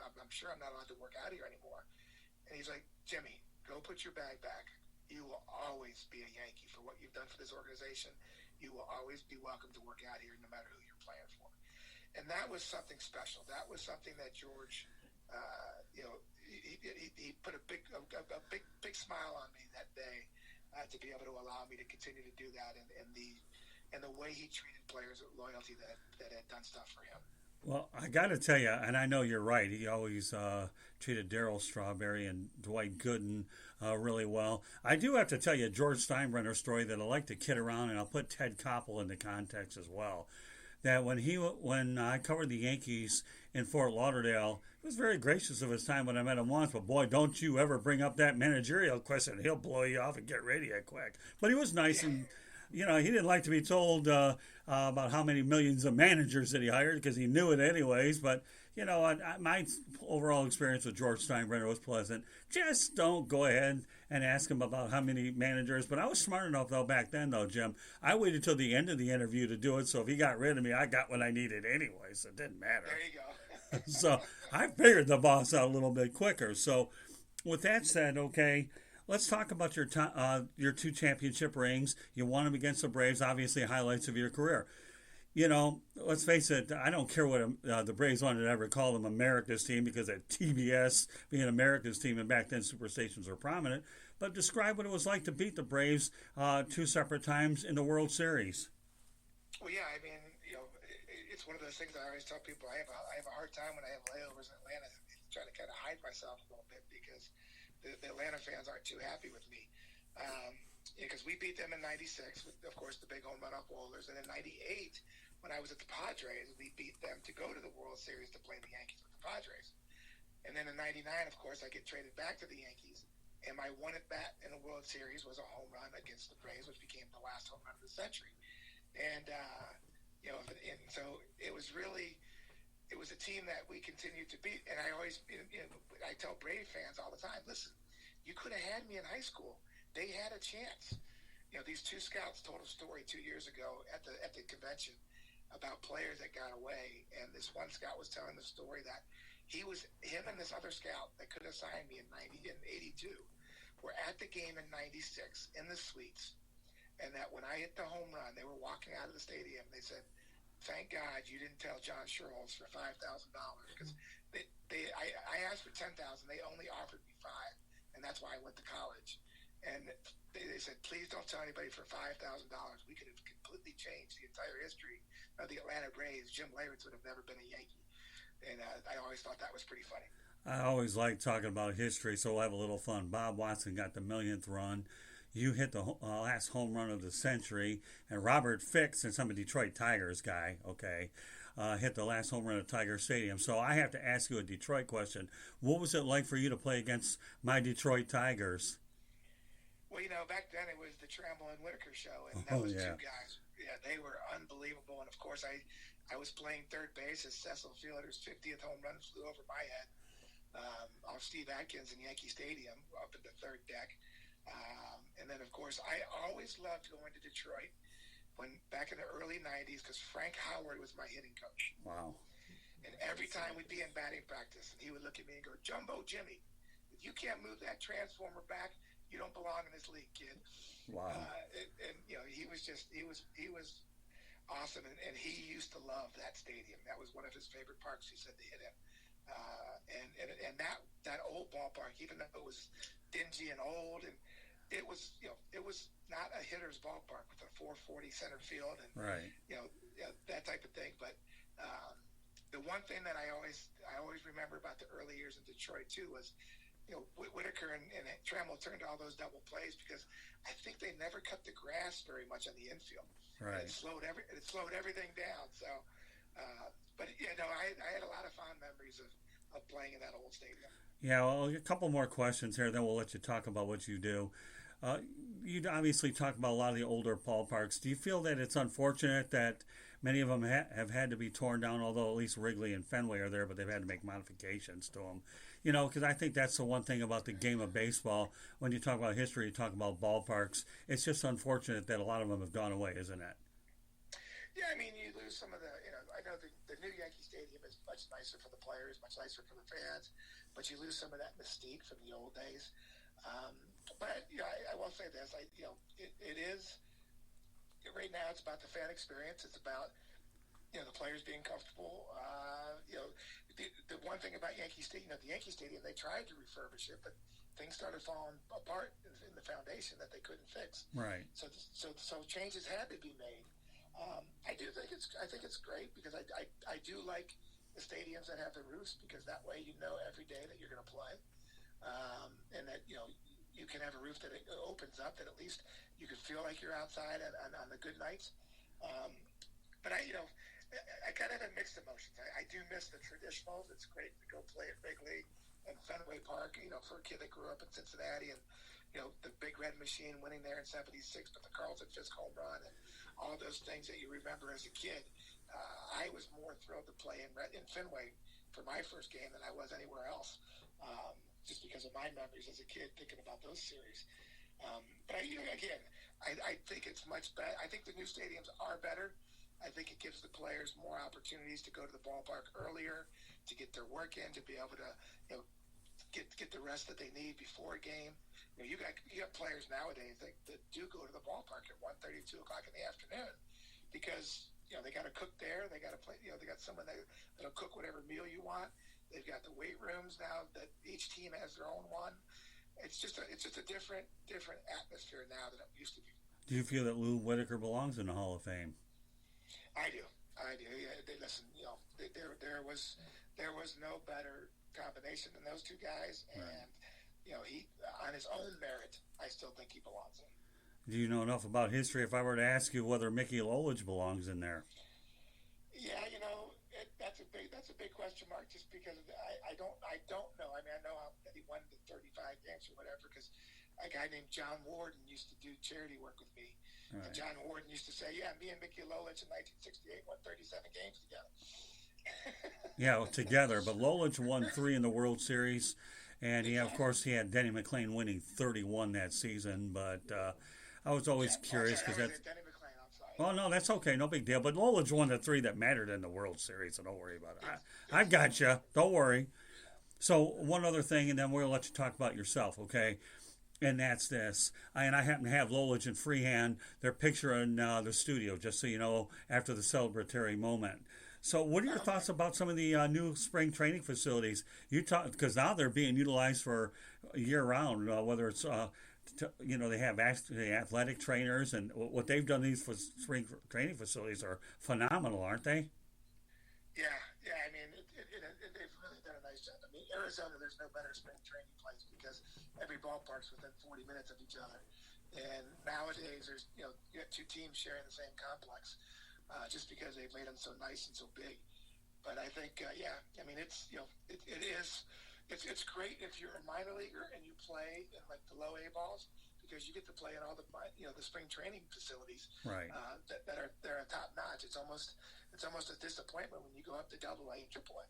I'm sure I'm not allowed to work out here anymore. And he's like, Jimmy, go put your bag back. You will always be a Yankee for what you've done for this organization. You will always be welcome to work out here no matter who you're playing for. And that was something special. That was something that George, he put a big smile on me that day to be able to allow me to continue to do that, and the way he treated players with loyalty that had done stuff for him. Well, I got to tell you, and I know you're right, he always treated Darryl Strawberry and Dwight Gooden really well. I do have to tell you a George Steinbrenner story that I like to kid around, and I'll put Ted Koppel into context as well. That when I covered the Yankees in Fort Lauderdale, he was very gracious of his time when I met him once, but boy, don't you ever bring up that managerial question. He'll blow you off and get rid of you quick. But he was nice, and he didn't like to be told about how many millions of managers that he hired, because he knew it anyways. But, my overall experience with George Steinbrenner was pleasant. Just don't go ahead and ask him about how many managers. But I was smart enough, though, back then, though, Jim. I waited till the end of the interview to do it, so if he got rid of me, I got what I needed anyway, so it didn't matter. There you go. So I figured the boss out a little bit quicker. So with that said, okay, let's talk about your 2 championship rings. You won them against the Braves, obviously highlights of your career. Let's face it, I don't care what the Braves wanted to ever call them America's team, because at TBS being America's team, and back then superstations were prominent. But describe what it was like to beat the Braves 2 separate times in the World Series. Well, yeah, I mean, it's one of those things that I always tell people. I have a hard time when I have layovers in Atlanta, trying to kind of hide myself a little bit, because the Atlanta fans aren't too happy with me. Because we beat them in 96 with, of course, the big home run off Wohlers. And in 98, when I was at the Padres, we beat them to go to the World Series to play the Yankees with the Padres. And then in 99, of course, I get traded back to the Yankees. And my one at bat in the World Series was a home run against the Braves, which became the last home run of the century. And, and so it was a team that we continued to beat. And I always, I tell Brave fans all the time, listen, you could have had me in high school. They had a chance. These 2 scouts told a story 2 years ago at the convention about players that got away, and this one scout was telling the story that him and this other scout that could have signed me in 82 were at the game in 96 in the suites, and that when I hit the home run, they were walking out of the stadium. They said, thank God you didn't tell John Sherholz for $5,000 because I asked for 10,000. They only offered me five, and that's why I went to college. And they said, please don't tell anybody for $5,000. We could have completely changed the entire history of the Atlanta Braves. Jim Leyritz would have never been a Yankee. And I always thought that was pretty funny. I always like talking about history, so we'll have a little fun. Bob Watson got the millionth run. You hit the last home run of the century, and Robert Fix, since I'm a Detroit Tigers guy, okay, hit the last home run at Tiger Stadium. So I have to ask you a Detroit question. What was it like for you to play against my Detroit Tigers? Well, back then it was the Trammell and Whitaker show, and those two guys, they were unbelievable. And of course, I was playing third base as Cecil Fielder's 50th home run flew over my head off Steve Atkins in Yankee Stadium up in the third deck. And then, of course, I always loved going to Detroit back in the early 90s because Frank Howard was my hitting coach. Wow. And every time we'd be in batting practice, and he would look at me and go, Jumbo Jimmy, if you can't move that transformer back, you don't belong in this league, kid. Wow. And he was awesome, and he used to love that stadium. That was one of his favorite parks, he said, to hit in. And that old ballpark, even though it was dingy and old, and it was not a hitter's ballpark with a 440 center field and right. That type of thing. But the one thing that I always remember about the early years in Detroit too was, Whitaker and Trammell turned all those double plays because I think they never cut the grass very much on the infield. Right. It slowed everything down. So, but I had a lot of fond memories of playing in that old stadium. Yeah, well, a couple more questions here, then we'll let you talk about what you do. You obviously talk about a lot of the older ballparks. Do you feel that it's unfortunate that many of them have had to be torn down, although at least Wrigley and Fenway are there, but they've had to make modifications to them? Because I think that's the one thing about the game of baseball. When you talk about history, you talk about ballparks. It's just unfortunate that a lot of them have gone away, isn't it? Yeah, I mean, you lose some of the, I know the new Yankee Stadium is much nicer for the players, much nicer for the fans, but you lose some of that mystique from the old days. But I will say this: it is right now. It's about the fan experience. It's about the players being comfortable. The one thing about Yankee Stadium, the Yankee Stadium, they tried to refurbish it, but things started falling apart in the foundation that they couldn't fix. Right. So changes had to be made. I think it's great because I do like the stadiums that have the roofs because that way every day that you're going to play, and that you can have a roof that it opens up that at least you can feel like you're outside on the good nights. But I kind of have mixed emotions. I do miss the traditionals. It's great to go play at Wrigley and Fenway Park. For a kid that grew up in Cincinnati and the Big Red Machine winning there in '76, but the Carlton Fisk home run and all those things that you remember as a kid. I was more thrilled to play in Fenway for my first game than I was anywhere else, just because of my memories as a kid thinking about those series. But I think it's much better. I think the new stadiums are better. I think it gives the players more opportunities to go to the ballpark earlier, to get their work in, to be able to get the rest that they need before a game. You got players nowadays that do go to the ballpark at 1:30, 2 o'clock in the afternoon because they got to cook there. They got to play. They got someone that'll cook whatever meal you want. They've got the weight rooms now that each team has their own one. It's just a different atmosphere now than it used to be. Do you feel that Lou Whitaker belongs in the Hall of Fame? I do. Yeah, listen, there was no better combination than those two guys, and he on his own merit, I still think he belongs in. Do you know enough about history if I were to ask you whether Mickey Lolich belongs in there? Yeah, that's a big question mark. Just because I don't know. I mean, I know that he won the 35 games or whatever because a guy named John Warden used to do charity work with me. Right. And John Warden used to say, "Yeah, me and Mickey Lolich in 1968 won 37 games together." Yeah, together. But Lolich won 3 in the World Series, and of course, he had Denny McLain winning 31 that season. But I was always curious because that's. Denny McLain, I'm sorry. Oh no, that's okay, no big deal. But Lolich won the 3 that mattered in the World Series, so don't worry about it. I've got you. Don't worry. So one other thing, and then we'll let you talk about yourself, okay? And that's this. And I happen to have Lolich and Freehand, their picture in the studio, just so you know, after the celebratory moment. So, what are your thoughts about some of the new spring training facilities? You talk because now they're being utilized for year round, whether it's they have actually athletic trainers, and what they've done these for spring training facilities are phenomenal, aren't they? Yeah, yeah. I mean, they've really done a nice job. I mean, Arizona, there's no better spring training place because every ballpark's within 40 minutes of each other. And nowadays, there's you got two teams sharing the same complex, just because they've made them so nice and so big. But I think, yeah, I mean, it's it's great if you're a minor leaguer and you play in like the low A balls because you get to play in all the the spring training facilities, Right. that are top notch. It's almost a disappointment when you go up to Double A and Triple A.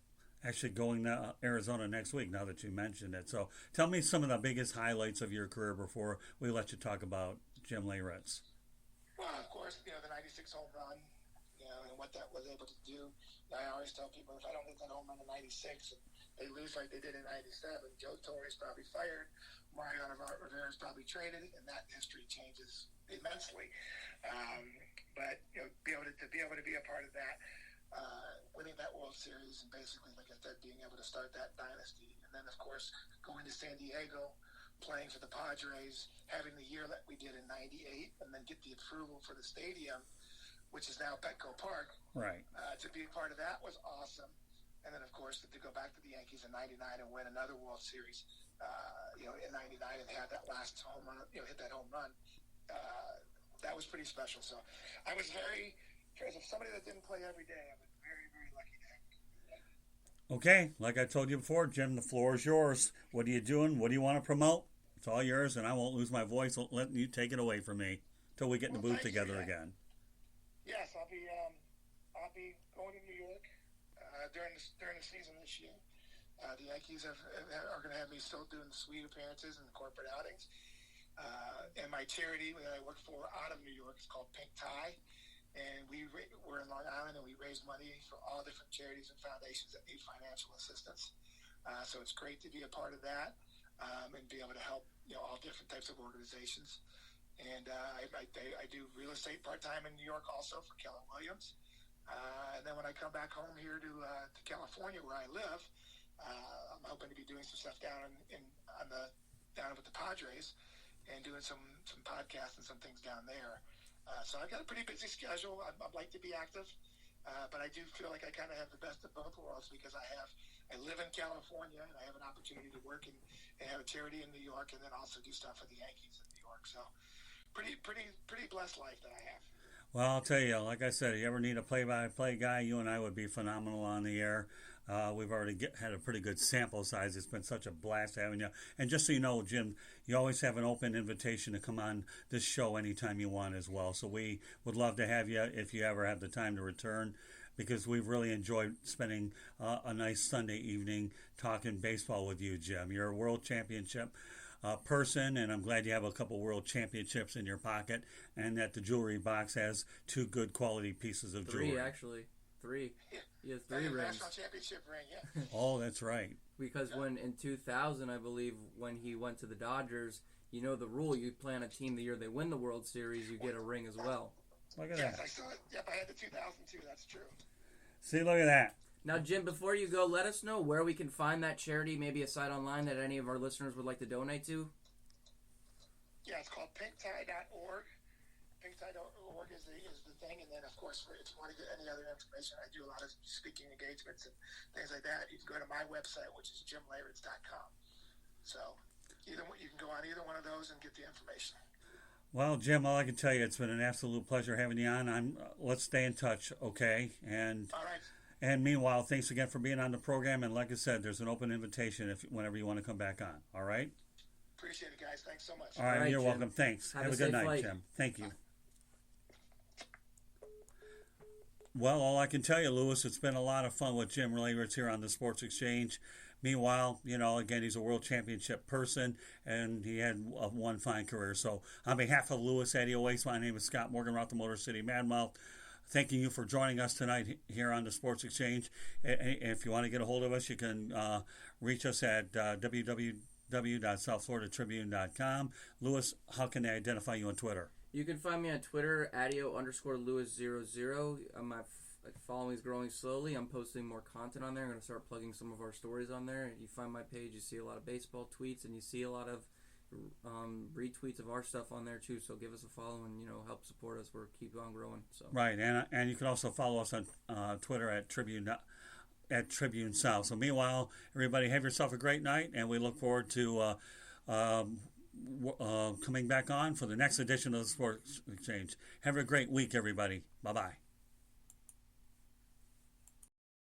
Actually, going to Arizona next week. Now that you mentioned it, so tell me some of the biggest highlights of your career before we let you talk about Jim Leyritz. Well, of course, the 96 home run, and what that was able to do. I always tell people if I don't hit that home run in 96 and they lose like they did in 97, Joe Torre's probably fired, Mariano Rivera's probably traded, and that history changes immensely. But be able to be a part of that, winning that World Series, and basically, like I said, being able to start that dynasty, and then of course going to San Diego, playing for the Padres, having the year that we did in '98, and then get the approval for the stadium, which is now Petco Park. Right. To be a part of that was awesome. And then, of course, to go back to the Yankees in '99 and win another World Series, in '99 and have that last home run, hit that home run, that was pretty special. So I was as somebody that didn't play every day, I was very, very lucky to have it. Okay, like I told you before, Jim, the floor is yours. What are you doing? What do you want to promote? It's all yours, and I won't lose my voice letting you take it away from me till we get in the booth together again. Yes, I'll be going to New York during the season this year. The Yankees are going to have me still doing the suite appearances and the corporate outings. And my charity that I work for out of New York is called Pink Tie. And we're in Long Island, and we raise money for all different charities and foundations that need financial assistance. So it's great to be a part of that, and be able to help all different types of organizations. And I do real estate part-time in New York also for Keller Williams. And then when I come back home here to California where I live, I'm hoping to be doing some stuff down with the Padres and doing some podcasts and some things down there. So I've got a pretty busy schedule. I'd like to be active, but I do feel like I kind of have the best of both worlds because I live in California and I have an opportunity to work and have a charity in New York, and then also do stuff for the Yankees in New York. So pretty blessed life that I have. Well, I'll tell you, like I said, if you ever need a play-by-play guy, you and I would be phenomenal on the air. We've already had a pretty good sample size. It's been such a blast having you. And just so you know, Jim, you always have an open invitation to come on this show anytime you want as well. So we would love to have you if you ever have the time to return, because we've really enjoyed spending a nice Sunday evening talking baseball with you, Jim. You're a world championship person, and I'm glad you have a couple world championships in your pocket, and that the jewelry box has 2 good quality pieces of jewelry. 3, actually. 3. Yeah. He has 3 rings. National championship ring, yeah. Oh, that's right. Because when in 2000, I believe, when he went to the Dodgers, the rule, you play on a team the year they win the World Series, you get a ring as well. Look at Yes, that. I saw it. Yep, I had the 2002. That's true. See, look at that. Now, Jim, before you go, let us know where we can find that charity, maybe a site online that any of our listeners would like to donate to. Yeah, it's called pinktie.org. Pinktie.org is the thing. And then, of course, if you want to get any other information, I do a lot of speaking engagements and things like that. You can go to my website, which is jimleyritz.com. So you can go on either one of those and get the information. Well, Jim, all I can tell you, it's been an absolute pleasure having you on. Let's stay in touch, okay? And all right. And meanwhile, thanks again for being on the program. And like I said, there's an open invitation whenever you want to come back on. All right? Appreciate it, guys. Thanks so much. All right, you're Jim. welcome. Thanks. Have a good safe night, flight. Jim. Thank you. Well, all I can tell you, Lewis, it's been a lot of fun with Jim Leyritz here on the Sports Exchange. Meanwhile, again, he's a world championship person, and he had one fine career. So on behalf of Lewis Eddie Oasis, my name is Scott Morganroth, the Motor City Madmouth. Thanking you for joining us tonight here on the Sports Exchange. If you want to get a hold of us, you can reach us at www.sportsexchange.com. www.southfloridatribune.com. Lewis, how can they identify you on Twitter? You can find me on Twitter, adio_Lewis00. My following is growing slowly. I'm posting more content on there. I'm going to start plugging some of our stories on there. You find my page, you see a lot of baseball tweets, and you see a lot of retweets of our stuff on there too. So give us a follow and help support us. We're keep on growing. So right, and you can also follow us on Twitter at Tribune South. So meanwhile, everybody have yourself a great night, and we look forward to coming back on for the next edition of the Sports Exchange. Have a great week, everybody. Bye bye.